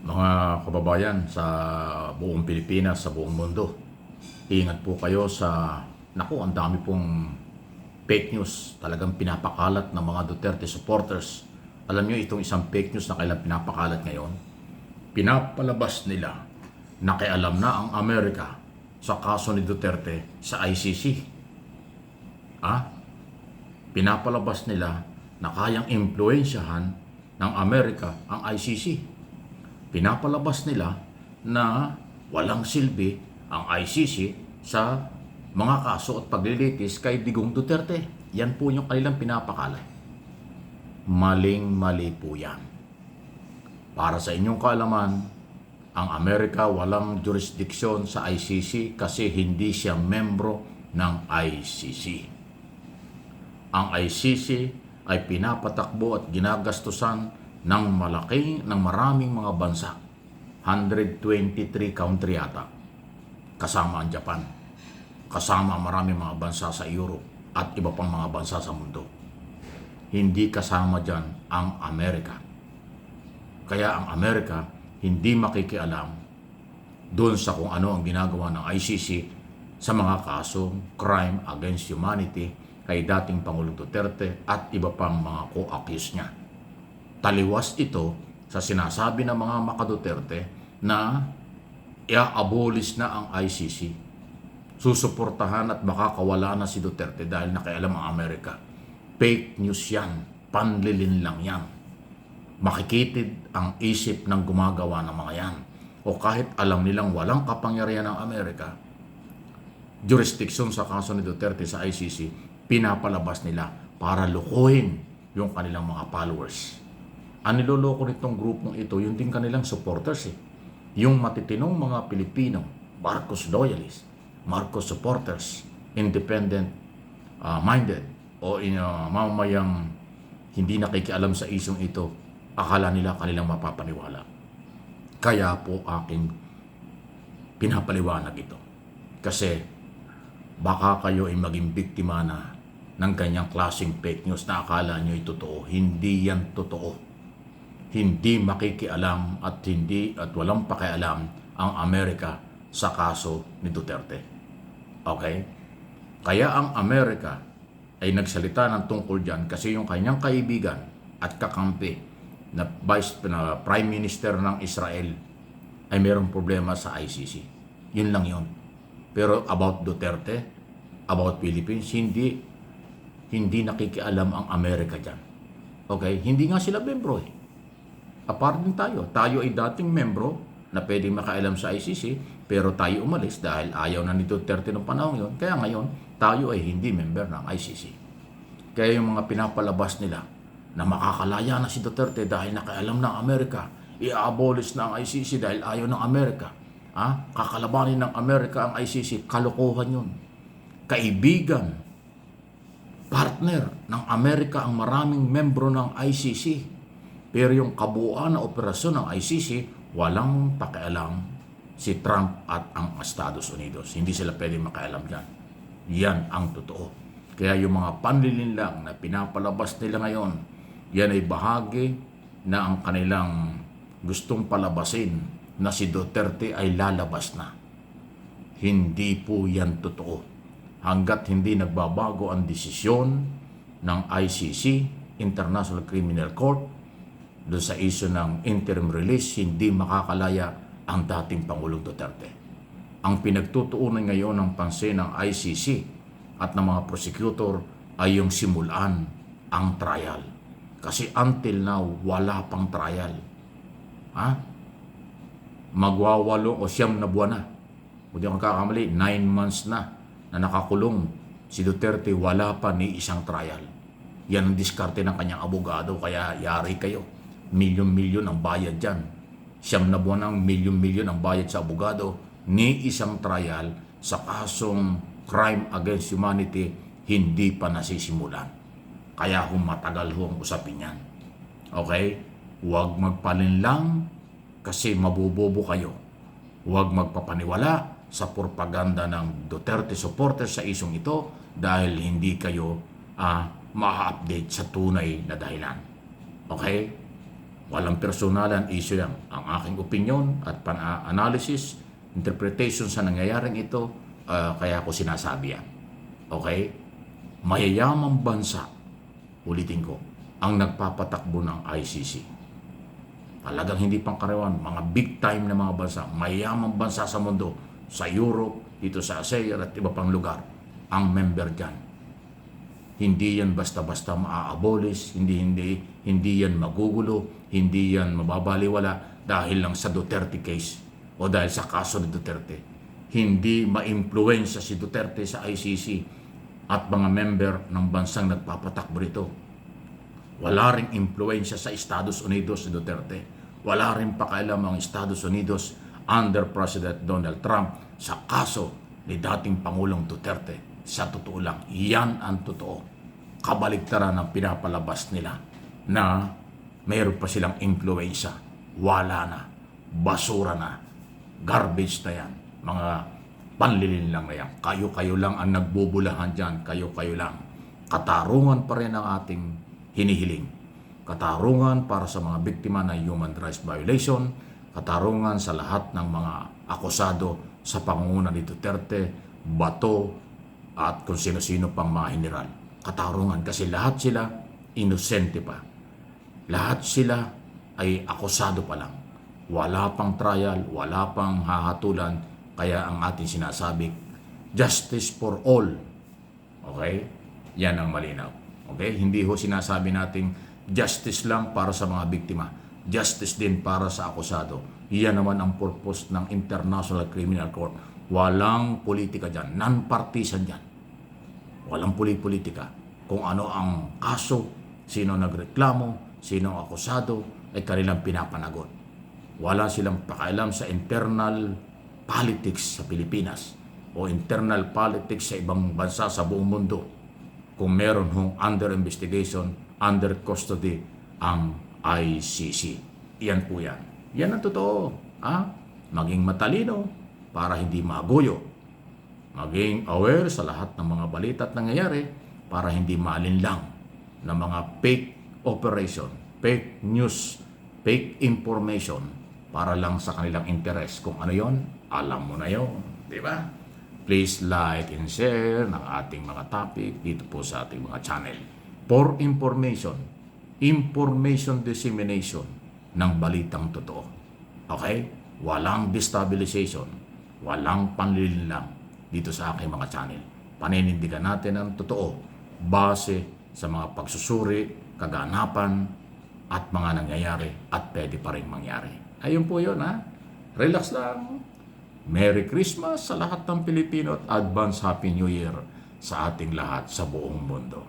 Mga kababayan sa buong Pilipinas, sa buong mundo, ingat po kayo sa, naku, ang dami pong fake news talagang pinapakalat ng mga Duterte supporters. Alam nyo itong isang fake news na kailan pinapakalat ngayon? Pinapalabas nila nakialam na ang Amerika sa kaso ni Duterte sa ICC. Ah, pinapalabas nila na kayang impluensyahan ng Amerika ang ICC. Pinapalabas nila na walang silbi ang ICC sa mga kaso at paglilitis kay Digong Duterte. Yan po yung kanilang pinapakalat. Maling-mali po yan. Para sa inyong kaalaman, ang Amerika walang jurisdiksyon sa ICC kasi hindi siya membro ng ICC. Ang ICC ay pinapatakbo at ginagastusan ng maraming mga bansa. 123 country yata. Kasama ang Japan. Kasama ang maraming mga bansa sa Europe at iba pang mga bansa sa mundo. Hindi kasama dyan ang Amerika. Kaya ang Amerika hindi makikialam doon sa kung ano ang ginagawa ng ICC sa mga kasong crime against humanity kay dating Pangulong Duterte at iba pang mga co-accused niya. Taliwas ito sa sinasabi ng mga maka-Duterte na i-abolish na ang ICC. Susuportahan at makakawala na si Duterte dahil nakialam ang Amerika. Fake news yan. Panlilin lang yan. Makikitid ang isip ng gumagawa ng mga yan. O kahit alam nilang walang kapangyarihan ng Amerika, jurisdiction sa kaso ni Duterte sa ICC, pinapalabas nila para lukuhin yung kanilang mga followers. Ang niloloko nitong grupong ito, yung din kanilang supporters eh. Yung matitinong mga Pilipino, Marcos loyalists, Marcos supporters, independent minded, o mamamayang hindi nakikialam sa isyong ito, akala nila kanilang mapapaniwala. Kaya po aking pinapaliwanag ito. Kasi baka kayo ay maging biktima na ng kanyang klaseng fake news na akala nyo ay totoo. Hindi yan totoo. Hindi makikialam at walang pakialam ang Amerika sa kaso ni Duterte. Okay? Kaya ang Amerika ay nagsalita ng tungkol dyan kasi yung kanyang kaibigan at kakampi na Prime Minister ng Israel ay mayroong problema sa ICC. Yun lang yun. Pero about Duterte, about Philippines, hindi nakikialam ang Amerika dyan. Okay? Hindi nga sila membro eh. Apart din tayo. Tayo ay dating membro na pwedeng makailam sa ICC, pero tayo umalis dahil ayaw na ni Duterte ng panahon yun. Kaya ngayon, tayo ay hindi member ng ICC. Kaya yung mga pinapalabas nila na makakalaya na si Duterte dahil nakailam ng Amerika, i-abolish na ang ICC dahil ayaw ng Amerika. Kakalabanin ng Amerika ang ICC, kalokohan yun. Kaibigan, partner ng Amerika ang maraming membro ng ICC. Pero yung kabuuan na operasyon ng ICC, walang pakialam si Trump at ang Estados Unidos. Hindi sila pwedeng makialam dyan. Yan ang totoo. Kaya yung mga panlilinlang na pinapalabas nila ngayon, yan ay bahagi na ang kanilang gustong palabasin na si Duterte ay lalabas na. Hindi po yan totoo. Hanggat hindi nagbabago ang desisyon ng ICC, International Criminal Court, doon sa issue ng interim release, hindi makakalaya ang dating Pangulong Duterte. Ang pinagtutuunan ngayon ng pansin ng ICC at ng mga prosecutor ay yung simulan ang trial. Kasi until now, wala pang trial. Magwawalo o 9 na buwan na. Kung di ako kakamali, 9 months na nakakulong si Duterte, wala pa ni isang trial. Yan ang diskarte ng kanyang abogado, kaya yari kayo. Milyon-milyon ang bayad dyan. 9 na buwan ng milyon-milyon ang bayad sa abogado, ni isang trial sa kasong crime against humanity hindi pa nasisimulan. Kaya matagal ang usapin yan. Okay? Huwag magpalinlang kasi mabubobo kayo. Huwag magpapaniwala sa propaganda ng Duterte supporters sa isong ito dahil hindi kayo ma-update sa tunay na dahilan. Okay? Walang personalan issue yan. Ang aking opinion at analysis, interpretation sa nangyayaring ito, kaya ko sinasabi yan. Okay? Mayayamang bansa, ulitin ko, ang nagpapatakbo ng ICC. Talagang hindi pangkaraniwan, mga big time na mga bansa, mayamang bansa sa mundo, sa Europe, dito sa Asia at iba pang lugar, ang member dyan. Hindi yan basta-basta maa-abolish, hindi yan magugulo, hindi yan mababaliwala dahil lang sa Duterte case o dahil sa kaso ni Duterte. Hindi ma-impluwensya si Duterte sa ICC at mga member ng bansang nagpapatakbo rito. Wala ring impluwensya sa Estados Unidos si Duterte. Wala rin pakialam ang Estados Unidos under President Donald Trump sa kaso ni dating Pangulong Duterte. Sa totoo lang, yan ang totoo. Kabaligtaran ang pinapalabas nila na mayroon pa silang impluwensya. Wala na. Basura na. Garbage na yan. Mga panlilin lang na yan. Kayo-kayo lang ang nagbubulahan dyan. Kayo-kayo lang. Katarungan pa rin ang ating hinihiling. Katarungan para sa mga biktima ng human rights violation. Katarungan sa lahat ng mga akusado sa pangunguna ni Duterte, Bato, at kung sino-sino pang mga general. Katarungan kasi lahat sila inosente pa. Lahat sila ay akusado pa lang. Wala pang trial, wala pang hahatulan. Kaya ang ating sinasabi, justice for all. Okay? Yan ang malinaw. Okay? Hindi ho sinasabi nating justice lang para sa mga biktima. Justice din para sa akusado. Yan naman ang purpose ng International Criminal Court. Walang politika dyan. Non-partisan dyan. Walang politika. Kung ano ang kaso, sino nagreklamo, sino ang akusado, ay kanilang pinapanagot. Wala silang pakialam sa internal politics sa Pilipinas o internal politics sa ibang bansa sa buong mundo. Kung meron hong under investigation, under custody ang ICC. Yan po yan. Yan ang totoo. Maging matalino para hindi maguyo. Maging aware sa lahat ng mga balita at nangyayari para hindi maalinlang ng mga fake operation, fake news, fake information para lang sa kanilang interest. Kung ano yon, alam mo na yon. Di ba? Please like and share ng ating mga topic dito po sa ating mga channel. For information dissemination ng balitang totoo. Okay? Walang destabilization, walang panlilinlang dito sa aking mga channel. Paninindigan natin ang totoo base sa mga pagsusuri, kaganapan, at mga nangyayari at pwede pa rin mangyari. Ayun po yun, Relax lang. Merry Christmas sa lahat ng Pilipino at Advance Happy New Year sa ating lahat sa buong mundo.